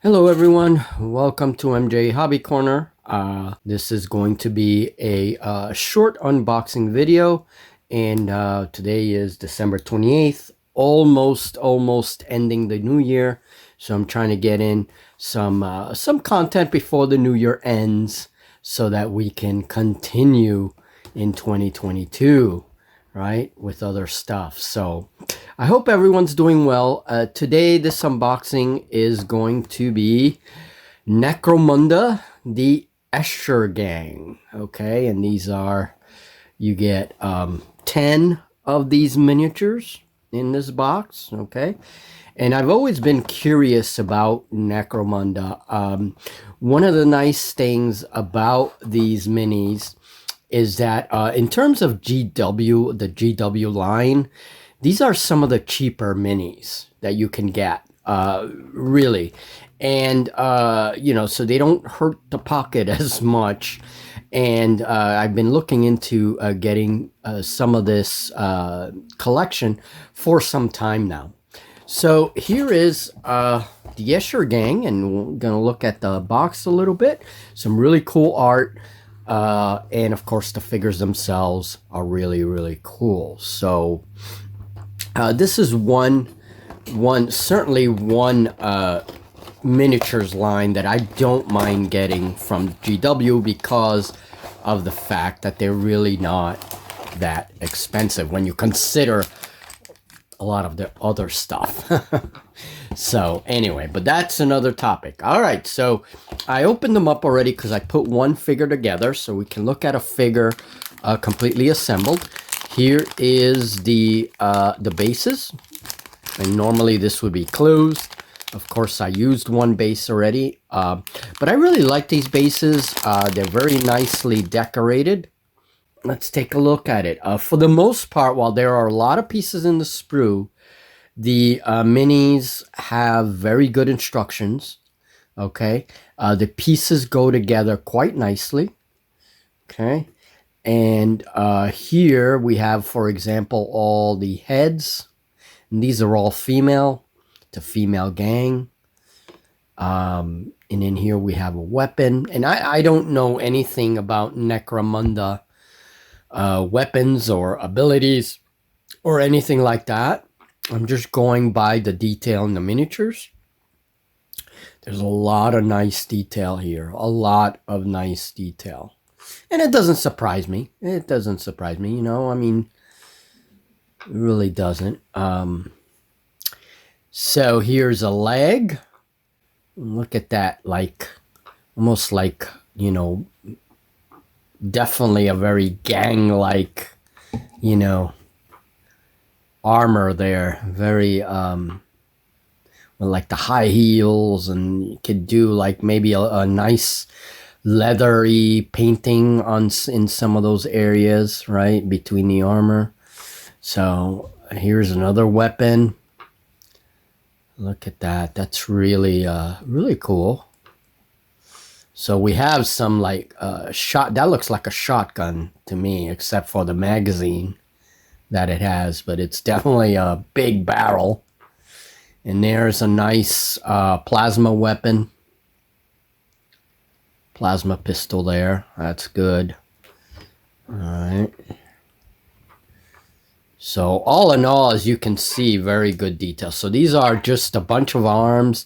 Hello everyone, welcome to MJ Hobby Corner. This is going to be a short unboxing video, and today is December 28th, almost ending the new year. So I'm trying to get in some content before the new year ends so that we can continue in 2022, right, with other stuff. So I hope everyone's doing well. Today, this unboxing is going to be Necromunda, the Escher Gang. Okay, and these are, you get 10 of these miniatures in this box. Okay, and I've always been curious about Necromunda. One of the nice things about these minis is that in terms of GW, the GW line, these are some of the cheaper minis that you can get, really. And, so they don't hurt the pocket as much. And I've been looking into getting some of this collection for some time now. So here is the Escher Gang, and we're going to look at the box a little bit. Some really cool art. And of course, the figures themselves are really cool. So this is certainly one miniatures line that I don't mind getting from GW because of the fact that they're really not that expensive when you consider a lot of the other stuff. So anyway, but that's another topic. All right, so I opened them up already because I put one figure together so we can look at a figure completely assembled. Here is the bases, and normally this would be closed. Of course, I used one base already, but I really like these bases. They're very nicely decorated. Let's take a look at it. For the most part, while there are a lot of pieces in the sprue, the minis have very good instructions. Okay, the pieces go together quite nicely. Okay. And here we have, for example, all the heads. And these are all female. It's a female gang. And in here we have a weapon. And I don't know anything about Necromunda weapons or abilities or anything like that. I'm just going by the detail in the miniatures. There's a lot of nice detail here. A lot of nice detail. And it doesn't surprise me. It doesn't surprise me, I mean, it really doesn't. So here's a leg. Look at that, like, almost like, definitely a very gang-like, armor there. Very, like the high heels, and you could do like maybe a nice leathery painting in some of those areas, right, between the armor. So here's another weapon. Look at that. That's really really cool. So we have some like that looks like a shotgun to me, except for the magazine that it has, but it's definitely a big barrel. And there's a nice plasma weapon. Plasma pistol there. That's good. All right. So all in all, as you can see, very good detail. So these are just a bunch of arms.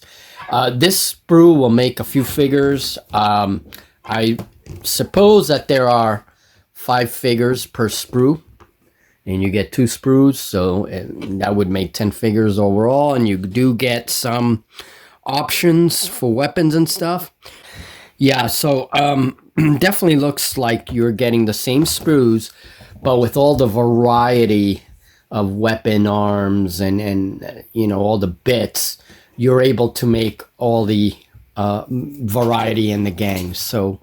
This sprue will make a few figures. I suppose that there are 5 figures per sprue, and you get 2 sprues, so that would make 10 figures overall. And you do get some options for weapons and stuff. Yeah, so definitely looks like you're getting the same sprues, but with all the variety of weapon arms and all the bits, you're able to make all the variety in the gang. So,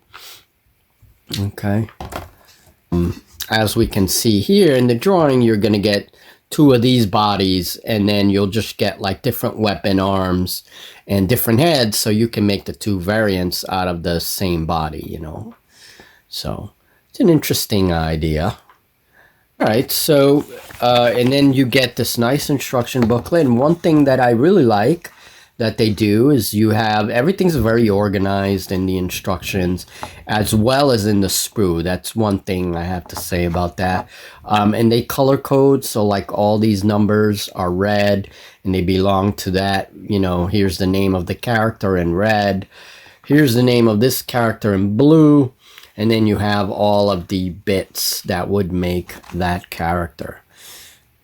okay. As we can see here in the drawing, you're going to get 2 of these bodies, and then you'll just get like different weapon arms and different heads, so you can make the 2 variants out of the same body, So it's an interesting idea. All right, so and then you get this nice instruction booklet, and one thing that I really like that they do is you have everything's very organized in the instructions as well as in the sprue. That's one thing I have to say about that. And they color code, so like all these numbers are red and they belong to that. You know, here's the name of the character in red, here's the name of this character in blue, and then you have all of the bits that would make that character.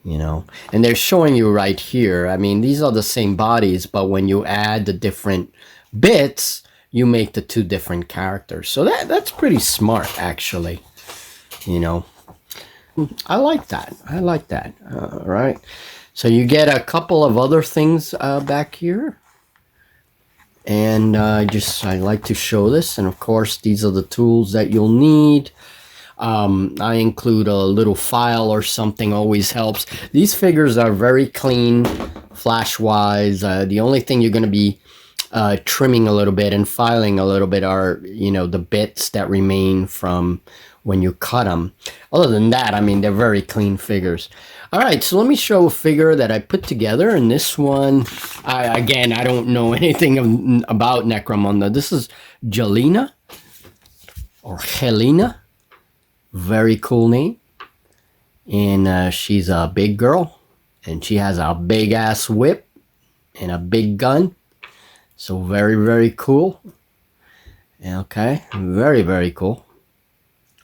You know, and they're showing you right here. I mean, these are the same bodies, but when you add the different bits, you make the two different characters. So that's pretty smart, actually. You know, I like that. I like that. All right. So you get a couple of other things back here. And I like to show this. And of course, these are the tools that you'll need. I include a little file or something, always helps. These figures are very clean, flash-wise. The only thing you're going to be trimming a little bit and filing a little bit are, you know, the bits that remain from when you cut them. Other than that, I mean, they're very clean figures. All right, so let me show a figure that I put together. And this one, again, I don't know anything about Necromunda. This is Jelena or Helena. Very cool name. And she's a big girl. And she has a big ass whip and a big gun. So very, very cool. Okay, very, very cool.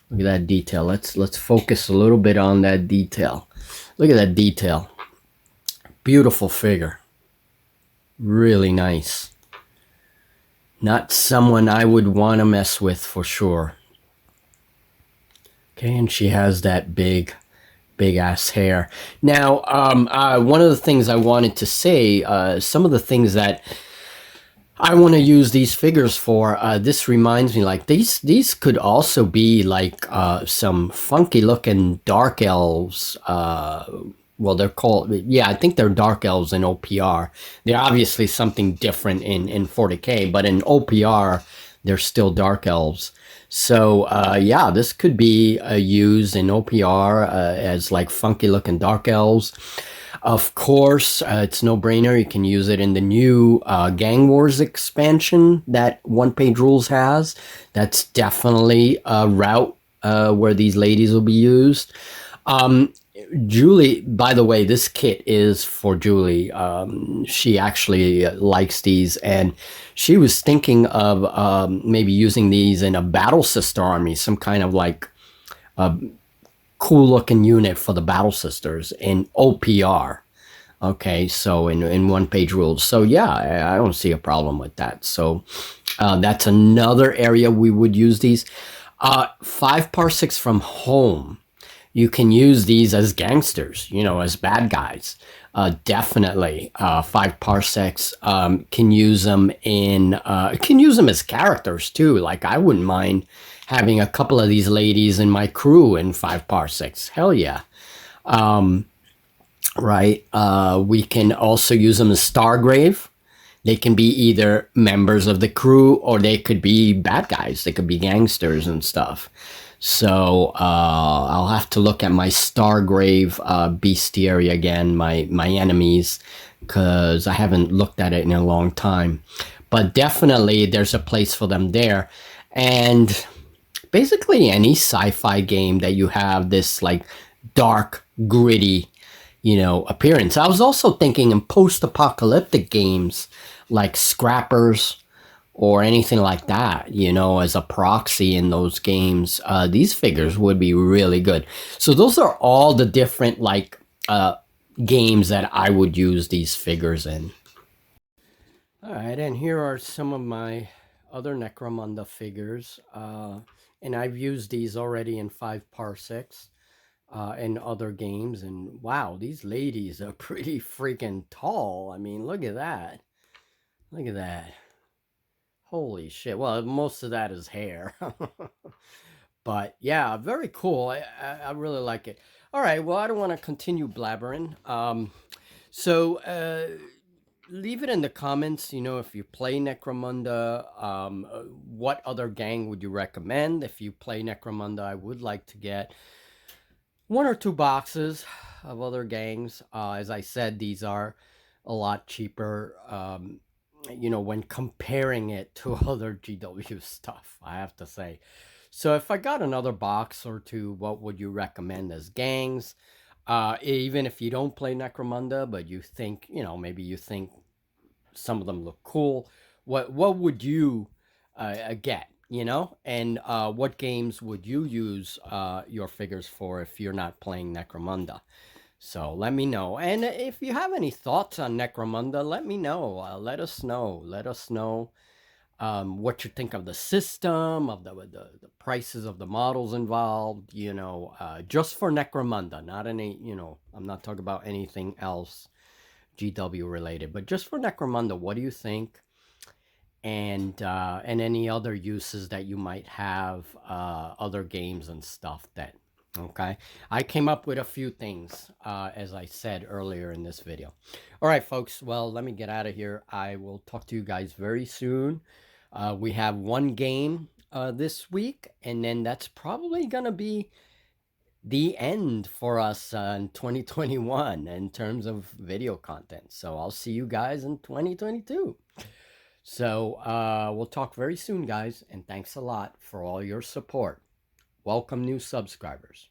Look at that detail. Let's focus a little bit on that detail. Look at that detail. Beautiful figure. Really nice. Not someone I would want to mess with for sure. Okay, and she has that big ass hair. Now, one of the things I wanted to say, some of the things that I want to use these figures for, this reminds me, like, these could also be like some funky looking dark elves. Well, they're called, yeah, I think they're dark elves in OPR. They're obviously something different in 40K, but in OPR, they're still dark elves. So, yeah, this could be used in OPR as like funky looking dark elves. Of course, it's no brainer. You can use it in the new Gang Wars expansion that One Page Rules has. That's definitely a route where these ladies will be used. Julie, by the way, this kit is for Julie. She actually likes these, and she was thinking of maybe using these in a Battle Sister army, some kind of like cool looking unit for the Battle Sisters in OPR. Okay, so in One Page Rules. So yeah, I don't see a problem with that. So that's another area we would use these. 5 parsecs from home. You can use these as gangsters, you know, as bad guys. Definitely, 5 parsecs. Can use them can use them as characters too. Like, I wouldn't mind having a couple of these ladies in my crew in 5 parsecs. Hell yeah. Right. We can also use them as Stargrave. They can be either members of the crew or they could be bad guys. They could be gangsters and stuff. So I'll have to look at my Stargrave bestiary again, my enemies, because I haven't looked at it in a long time. But definitely there's a place for them there. And basically any sci-fi game that you have this like dark, gritty, you know, appearance. I was also thinking in post-apocalyptic games like Scrappers or anything like that, you know, as a proxy in those games, these figures would be really good. So those are all the different like games that I would use these figures in. All right, and here are some of my other Necromunda figures. And I've used these already in 5 parsecs in other games. And wow, these ladies are pretty freaking tall. I mean, look at that. Look at that. Holy shit. Well, most of that is hair. But yeah, very cool. I really like it. All right, well, I don't want to continue blabbering. So leave it in the comments, you know, if you play Necromunda, what other gang would you recommend? If you play Necromunda, I would like to get 1 or 2 boxes of other gangs. As I said, these are a lot cheaper when comparing it to other GW stuff, I have to say. So if I got another box or two, what would you recommend as gangs? Even if you don't play Necromunda, but you think, maybe you think some of them look cool, what would you get? And what games would you use your figures for if you're not playing Necromunda? So let me know. And if you have any thoughts on Necromunda, let me know. Let us know. Let us know what you think of the system, of the prices of the models involved, just for Necromunda, not any, I'm not talking about anything else GW related, but just for Necromunda, what do you think? And any other uses that you might have, other games and stuff that, okay? I came up with a few things, as I said earlier in this video. All right, folks, well, let me get out of here. I will talk to you guys very soon. We have one game this week, and then that's probably going to be the end for us in 2021 in terms of video content. So I'll see you guys in 2022. So we'll talk very soon, guys, and thanks a lot for all your support. Welcome new subscribers.